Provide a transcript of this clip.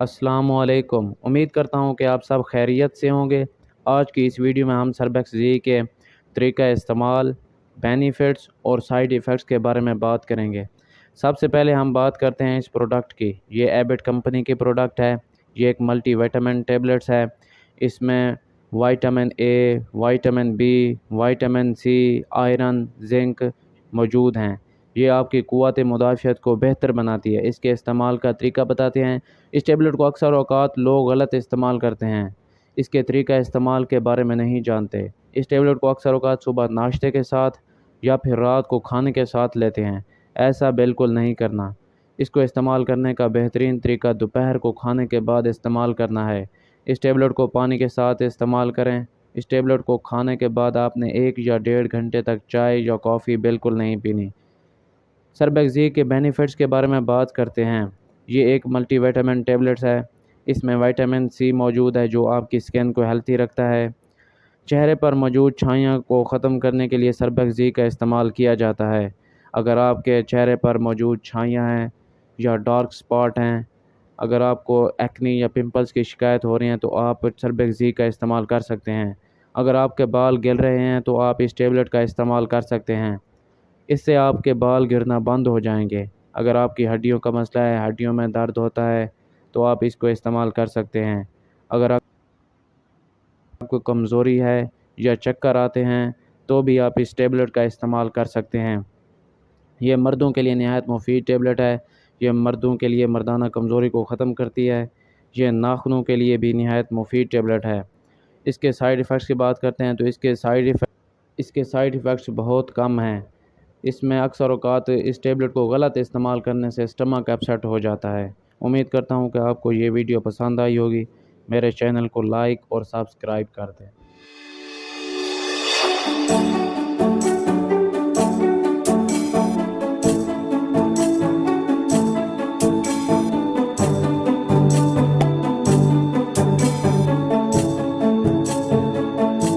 अस्सलामुअलैकुम। उम्मीद करता हूँ कि आप सब खैरियत से होंगे। आज की इस वीडियो में हम सर्बेक्स जी के तरीका इस्तेमाल, बेनिफिट्स और साइड इफ़ेक्ट्स के बारे में बात करेंगे। सबसे पहले हम बात करते हैं इस प्रोडक्ट की। ये एबिट कंपनी की प्रोडक्ट है। ये एक मल्टी विटामिन टेबलेट्स है। इसमें vitamin A, vitamin B, vitamin C, iron, zinc मौजूद हैं। ये आपकी क़ुव्वत मुदाफ़ियत को बेहतर बनाती है। इसके इस्तेमाल का तरीका बताते हैं। इस टेबलेट को अक्सर औक़ात लोग गलत इस्तेमाल करते हैं, इसके तरीका इस्तेमाल के बारे में नहीं जानते। इस टेबलेट को अक्सर औक़ात सुबह नाश्ते के साथ या फिर रात को खाने के साथ लेते हैं। ऐसा बिल्कुल नहीं करना। इसको इस्तेमाल करने का बेहतरीन तरीका दोपहर को खाने के बाद इस्तेमाल करना है। इस टेबलेट को पानी के साथ इस्तेमाल करें। इस टेबलेट को खाने के बाद आपने 1 या 1.5 घंटे तक चाय या कॉफ़ी बिल्कुल नहीं पीनी। सर्बेक्स जी के बेनिफिट्स के बारे में बात करते हैं। ये एक मल्टीविटामिन टेबलेट्स है। इसमें विटामिन सी मौजूद है जो आपकी स्किन को हेल्थी रखता है। चेहरे पर मौजूद छाइयों को ख़त्म करने के लिए सर्बेक्स जी का इस्तेमाल किया जाता है। अगर आपके चेहरे पर मौजूद छाइयाँ हैं या डार्क स्पॉट हैं, अगर आपको एक्नी या पिंपल्स की शिकायत हो रही है तो आप सर्बेक्स जी का इस्तेमाल कर सकते हैं। अगर आपके बाल गिर रहे हैं तो आप इस टेबलेट का इस्तेमाल कर सकते हैं। इससे आपके बाल गिरना बंद हो जाएंगे। अगर आपकी हड्डियों का मसला है, हड्डियों में दर्द होता है, तो आप इसको इस्तेमाल कर सकते हैं। अगर आपको कमज़ोरी है या चक्कर आते हैं तो भी आप इस टेबलेट का इस्तेमाल कर सकते हैं। ये मर्दों के लिए नहायत मुफीद टेबलेट है। ये मर्दों के लिए मर्दाना कमज़ोरी को ख़त्म करती है। ये नाखूनों के लिए भी नहायत मुफीद टेबलेट है। इसके साइड इफ़ेक्ट्स की बात करते हैं तो इसके साइड इफ़ेक्ट्स बहुत कम हैं। इसमें अक्सर औक़ात इस टेबलेट को गलत इस्तेमाल करने से स्टमक अपसेट हो जाता है। उम्मीद करता हूँ कि आपको ये वीडियो पसंद आई होगी। मेरे चैनल को लाइक और सब्सक्राइब कर दें।